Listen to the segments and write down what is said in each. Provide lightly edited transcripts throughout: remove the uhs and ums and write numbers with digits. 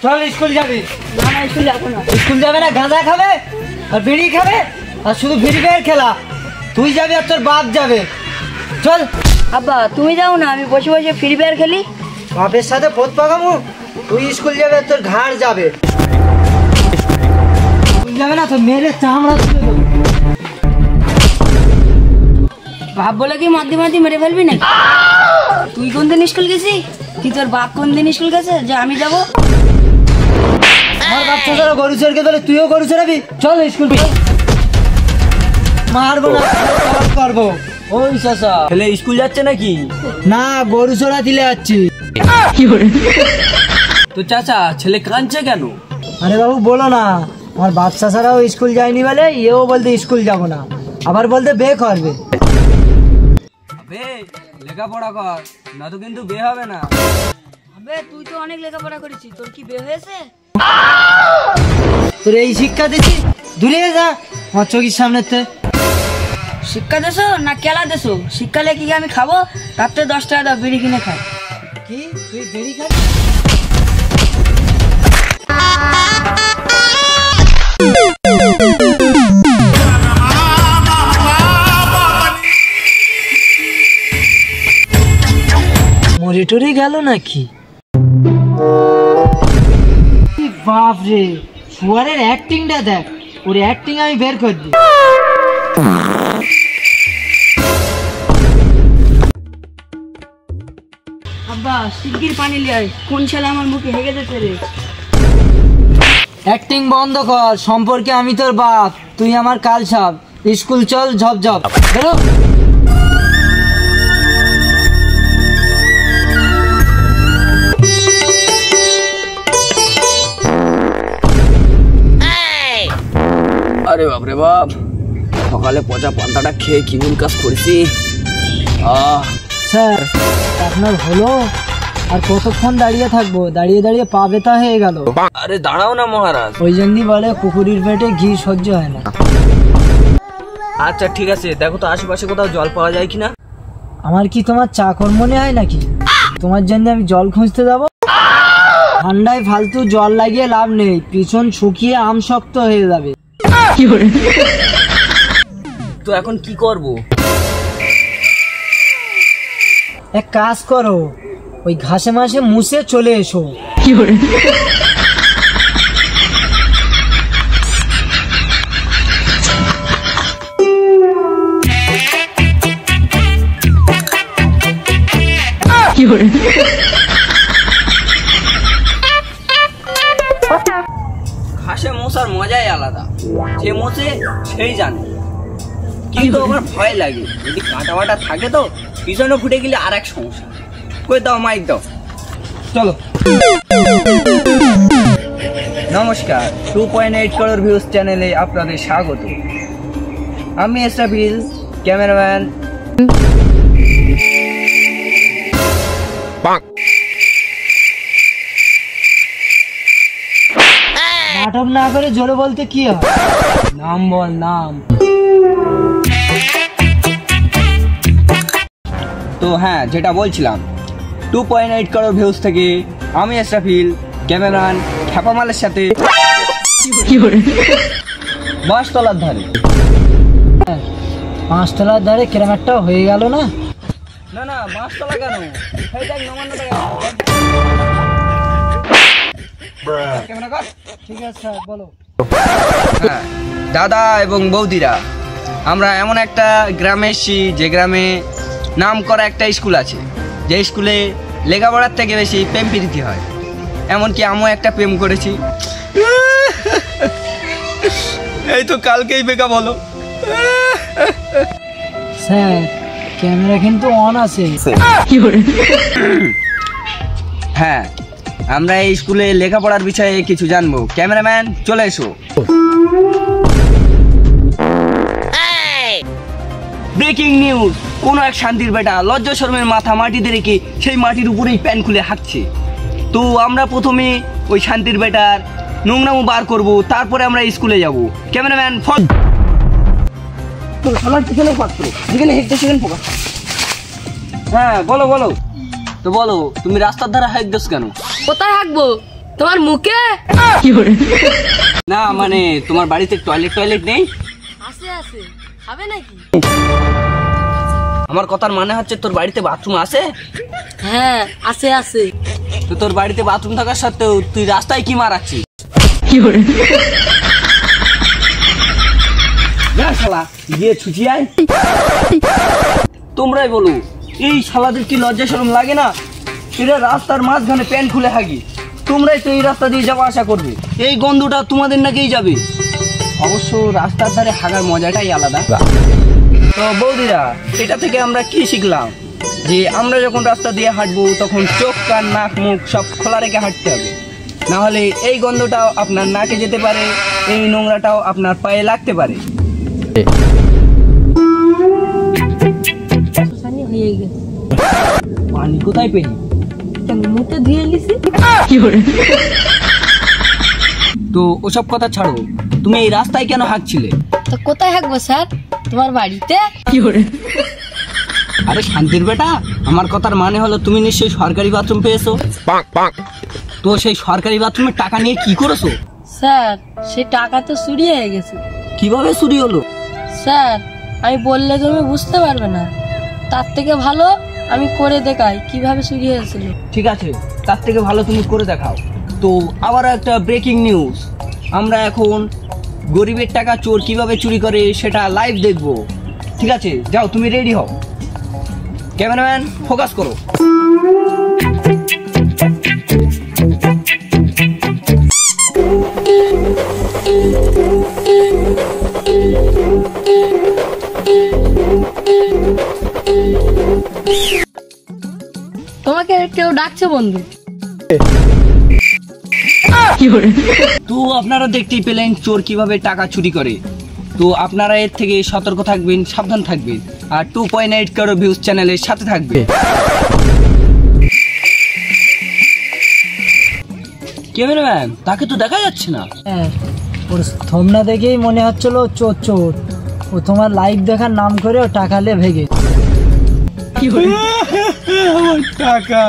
চল স্কুল যাবি। না না স্কুল যাবো না। স্কুল যাবে না, গাঁজা খাবে আর বিড়ি খাবে আর শুধু ফ্রি ফায়ার খেলা। তুই যাবি আর তোর বাপ যাবে। চল। আব্বা তুমি যাও না, আমি বসে বসে ফ্রি ফায়ার খেলি। বাপের সাথে ভোট পাকামু। তুই স্কুল যাবে আর তোর ঘাড় যাবে। স্কুল যাবে না তো মেরে চামড়া তুলে দেবো। বাপ বলে কি মাদি মাদি মেরে ফেলবি না? তুই কোন দিন স্কুল গেছি? কি তোর বাপ কোন দিন স্কুল গেছে যে আমি যাবো? আমার বাচ্চা যারা গরু চড়কে ধরে তুইও গরু চড়াবি। চল স্কুল। মারবো না, করবো। ওই চাচা ছেলে স্কুল যাচ্ছে নাকি? না, গরু চড়া দিলে যাচ্ছি। তো চাচা ছেলে কাঁদছে কেন? আরে বাবু বলো না, আমার বাচ্চা ছাড়াও স্কুল যায়নি বলে এও বলতে স্কুল যাবো না, আবার বলতে বে করবে। লেখাপড়া কর, না তো কিন্তু বে হবে না। আবে তুই তো অনেক লেখাপড়া করেছিস, তোর কি বিয়ে হয়েছে? তোর এই শিক্ষা দিচ্ছি, দূরে যা আমার চোখের সামনে। শিক্ষা দেছো না কেলা দেছো? শিক্ষা লেগে আমি খাবো, রাত্রে 10 টাকা দাও বিড়ি কিনে খাই। কি তুই বিড়ি খাবি? মরে টরে গেল নাকি? বাপ রে, শুয়ারের অ্যাক্টিংটা দেখ। ওর অ্যাক্টিং আমি বের করে দিই। আব্বা শিগগির পানি লিয়ে আয়, কোন ছেলে আমার মুখে হেগে যেতে রে। অ্যাক্টিং বন্ধ কর, সম্পর্কে আমি তোর বাপ, তুই আমার কাল সাপ। স্কুল চল, ঝপ ঝপ বেরো। আরে বাপরে বাপ, সকালে পচা পান্তাটা খেয়ে কি ভুল কাজ করেছি। স্যার আপনার হলো? আর কতক্ষণ দাঁড়িয়ে থাকবো? দাঁড়িয়ে দাঁড়িয়ে পা ব্যথা হয়ে গেল। আরে দাঁড়াও না মহারাজ। ওই জন্যই বলে কুকুরের পেটে ঘি সহ্য হয় না। আচ্ছা ঠিক আছে, দেখো তো আশেপাশে কোথাও জল পাওয়া যায় কিনা। আমার কি তোমার চাকর মনে হয় নাকি? তোমার জন্য আমি জল খুঁজতে যাবো? ঠান্ডায় ফালতু জল লাগিয়ে লাভ নেই, পিছন শুকিয়ে আম শক্ত হয়ে যাবে। তো এখন কি করব? এক কাজ করো, ওই ঘাসে মাসে মুছে চলে এসো। ঘাসে মশার মজাই আলাদা, যে মশে সেই জানে। কিন্তু আমার ভয় লাগে, যদি কাঁটা বাটা থাকে তো পিছনে ফুটে গেলে আর এক সমস্যা। কই দাও, মাইক দাও। চলো। নমস্কার, 2.8 crore ভিউজ চ্যানেলে আপনাদের স্বাগত। আমি এসরাফিল, ক্যামেরাম্যান। নাটক না করে জোরে বলতে কি হয়? নাম বল, নাম। তো হ্যাঁ, যেটা বলছিলাম, 2.8 crore ভিউজ থেকে আমি এসরাফিল, ক্যামেরাম্যান খ্যাপামালের সাথে বাঁশতলার ধারে। 5 তলার ধারে কিরম একটা হয়ে গেল না? না না, বাঁশতলা কেন? ঠিক আছে স্যার, বলো। হ্যাঁ, দাদা এবং বৌদিরা, আমরা এমন একটা গ্রামে এসেছি যে গ্রামে নাম করা একটা স্কুল আছে, যে স্কুলে লেখাপড়ার থেকে বেশি প্রেম প্রীতি হয়। এমনকি আমিও একটা প্রেম করেছি। এই তো কালকেই বেকআপ হলো। স্যার ক্যামেরা কিন্তু অন আছে। হ্যাঁ, আমরা এই স্কুলে লেখাপড়ার বিষয়ে কিছু জানবো। ক্যামেরাম্যান চলে এসো। ব্রেকিং নিউজ, কোন এক শান্তির বেটা লজ্জা শর্মের মাথা মাটিতে রেখে সেই মাটির উপরেই প্যান খুলে হাঁটছে। তো আমরা প্রথমে ওই শান্তির বেটার নোংরামো বার করব, তারপরে আমরা স্কুলে যাব। ক্যামেরাম্যান ফল। হ্যাঁ বলো বলো। তো বলো, তুমি রাস্তার ধারে হাঁক দোস কেন? কোথায় হাঁকবো? তোমার মুখে? না মানে তোমার বাড়িতে টয়লেট নেই? আছে আছে, খাবে নাকি? আমার কথার মানে হচ্ছে তোর বাড়িতে বাথরুম আছে? হ্যাঁ আছে আছে। তো তোর বাড়িতে বাথরুম থাকার সত্ত্বেও তুই রাস্তায় কি মারাচ্ছিস? যা শালা গিয়ে ছুচি আয়। তোমরাই বলো, এই শালাদের কি লজ্জা শরম লাগে না? এরা রাস্তার মাঝখানে প্যান্ট খুলে হাগি, তোমরাই তো এই রাস্তা দিয়ে যাওয়া আসা করবে, এই গন্ধটা তোমাদের নাকেই যাবে। অবশ্য রাস্তার ধারে হাগার মজাটাই আলাদা। তো বৌদিরা, এটা থেকে আমরা কি শিখলাম? যে আমরা যখন রাস্তা দিয়ে হাঁটবো তখন চোখ কান নাক মুখ সব খোলা রেখে হাঁটতে হবে, না হলে এই গন্ধটাও আপনার নাকে যেতে পারে, এই নোংরাটাও আপনার পায়ে লাগতে পারে। পানি কোথায় পেলি? মুখে ধুয়ে নিছি। তো ওসব কথা ছাড়ো, তুমি এই রাস্তায় কেন হাঁকছিলে? তো কোথায় হাঁকবো স্যার? তোমার বাড়িতে। আরে শান্তির বেটা, আমার কথার মানে হলো তুমি নিশ্চয়ই সরকারি বাথরুম পেয়েছো। তো সেই সরকারি বাথরুমের টাকা নিয়ে কি করেছো? স্যার সেই টাকা তো চুরি হয়ে গেছে। কিভাবে চুরি হলো? স্যার আমি বললে তুমি বুঝতে পারবে না, তার থেকে ভালো আমি করে দেখাই কিভাবে চুরি হয়েছিল। ঠিক আছে, তার থেকে ভালো তুমি করে দেখাও। তো আবার একটা ব্রেকিং নিউজ, আমরা এখন গরিবের টাকা চোর কিভাবে চুরি করে সেটা লাইভ দেখবো। ঠিক আছে, যাও তুমি রেডি হও। ক্যামেরাম্যান ফোকাস করো। তোমাকে কেউ ডাকছে বন্ধু। তো আপনারা দেখতেই পেলেন চোর কিভাবে টাকা চুরি করে। তো আপনারা এর থেকে সতর্ক থাকবেন, সাবধান থাকবেন, আর 2.8 crore ভিউজ চ্যানেলের সাথে থাকবে। ক্যামেরাম্যান, তাকে তো দেখা যাচ্ছে না। হ্যাঁ, ওর থমনা দেখেই মনে হচ্ছিল চোর চোর। ও তোমার লাইভ দেখার নাম করে ও টাকা নিয়ে ভেগে। টাকা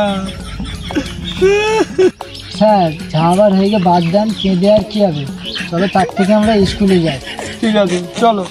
স্যার যা আবার হয়ে গিয়ে বাদ দেন, কেঁদে আর কি হবে। চলো তার থেকে আমরা স্কুলে যাই। ঠিক আছে, চলো।